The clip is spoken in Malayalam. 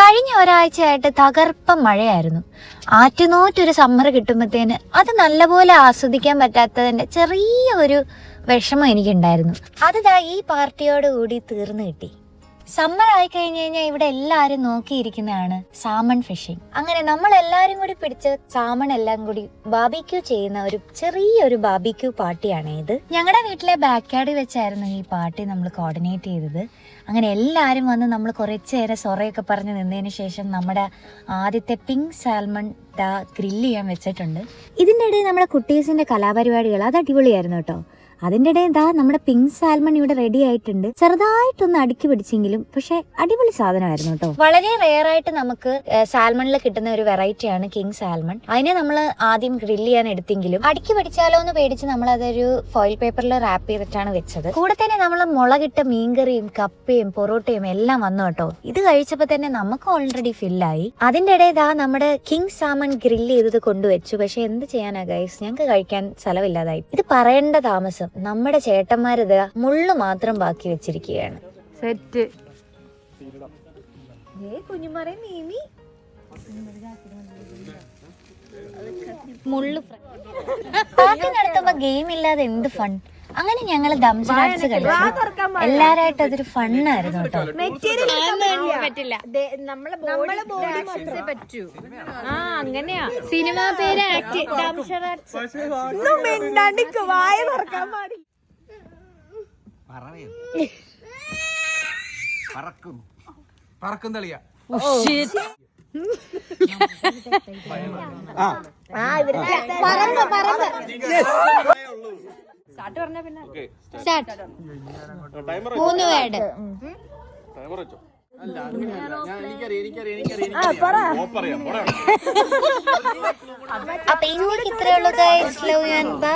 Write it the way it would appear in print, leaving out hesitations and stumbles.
കഴിഞ്ഞ ഒരാഴ്ചയായിട്ട് തകർപ്പം മഴയായിരുന്നു. ആറ്റുനോറ്റൊരു സമ്മർ കിട്ടുമ്പോഴത്തേന് അത് നല്ലപോലെ ആസ്വദിക്കാൻ പറ്റാത്തതിന്റെ ചെറിയ ഒരു വിഷമം എനിക്കുണ്ടായിരുന്നു. അത് ഈ പാർട്ടിയോട് കൂടി തീർന്നു കിട്ടി. സമ്മർ ആയി കഴിഞ്ഞ് കഴിഞ്ഞാൽ ഇവിടെ എല്ലാരും നോക്കിയിരിക്കുന്നതാണ് സാമൺ ഫിഷിംഗ്. അങ്ങനെ നമ്മൾ എല്ലാരും കൂടി പിടിച്ച സാമൺ എല്ലാം കൂടി ബാർബിക്യൂ ചെയ്യുന്ന ഒരു ചെറിയൊരു ബാർബിക്യൂ പാർട്ടിയാണ് ഇത്. ഞങ്ങളുടെ വീട്ടിലെ ബാക്ക് യാർഡിൽ വെച്ചായിരുന്നു ഈ പാർട്ടി നമ്മൾ കോർഡിനേറ്റ് ചെയ്തത്. അങ്ങനെ എല്ലാവരും വന്ന് നമ്മൾ കുറച്ച് നേരം സൊറയൊക്കെ പറഞ്ഞ് നിന്നതിന് ശേഷം നമ്മുടെ ആദ്യത്തെ പിങ്ക് സാൽമൺ ഗ്രില്ല് ചെയ്യാൻ വെച്ചിട്ടുണ്ട്. ഇതിൻ്റെ ഇടയിൽ നമ്മുടെ കുട്ടീസിന്റെ കലാപരിപാടികൾ അത് അടിപൊളിയായിരുന്നു കേട്ടോ. അതിൻ്റെ ഇടയിൽ നമ്മുടെ പിങ്ക് സാൽമൺ ഇവിടെ റെഡി ആയിട്ടുണ്ട്. ചെറുതായിട്ടൊന്ന് അടുക്കി പിടിച്ചെങ്കിലും പക്ഷെ അടിപൊളി സാധനമായിരുന്നു കേട്ടോ. വളരെ റെയർ ആയിട്ട് നമുക്ക് സാൽമണിൽ കിട്ടുന്ന ഒരു വെറൈറ്റിയാണ് കിങ് സാൽമൺ. അതിനെ നമ്മൾ ആദ്യം ഗ്രില്ല് ചെയ്യാൻ എടുത്തെങ്കിലും അടുക്കി പിടിച്ചാലോ എന്ന് പേടിച്ച് നമ്മൾ അതൊരു ഫോയിൽ പേപ്പറിൽ റാപ്പ് ചെയ്തിട്ടാണ് വെച്ചത്. കൂടെ തന്നെ നമ്മൾ മുളകിട്ട മീൻകറിയും കപ്പയും പൊറോട്ടയും എല്ലാം വന്നു കേട്ടോ. ഇത് കഴിച്ചപ്പോൾ തന്നെ നമുക്ക് ഓൾറെഡി ഫില്ലായി. അതിൻ്റെ ഇടയിൽ നമ്മുടെ കിങ് സാൽമൺ ഗ്രില്ല് ചെയ്തത് കൊണ്ടുവച്ചു. പക്ഷെ എന്ത് ചെയ്യാനാ ഗൈസ്, ഞങ്ങൾക്ക് കഴിക്കാൻ സ്ഥലമില്ലാതായി. ഇത് പറയേണ്ട താമസം നമ്മുടെ ചേട്ടന്മാരിത് മുള്ളു മാത്രം ബാക്കി വെച്ചിരിക്കുകയാണ്. സെറ്റ് പാർട്ടി നടത്തുമ്പോ ഗെയിം ഇല്ലാതെ എന്ത് ഫൺ. അങ്ങനെ ഞങ്ങള് ഡംസ് കളിച്ചു. എല്ലാരായിട്ട് അതൊരു ഫണ്ണായിരുന്നു കേട്ടോ. അങ്ങനെയാ സിനിമ പേര് പറക്കും തളിയ മൂന്ന് വേർഡ്. അപ്പൊ ഇന്നേക്ക് ഇത്രയുള്ളൂ guys. Love you and by.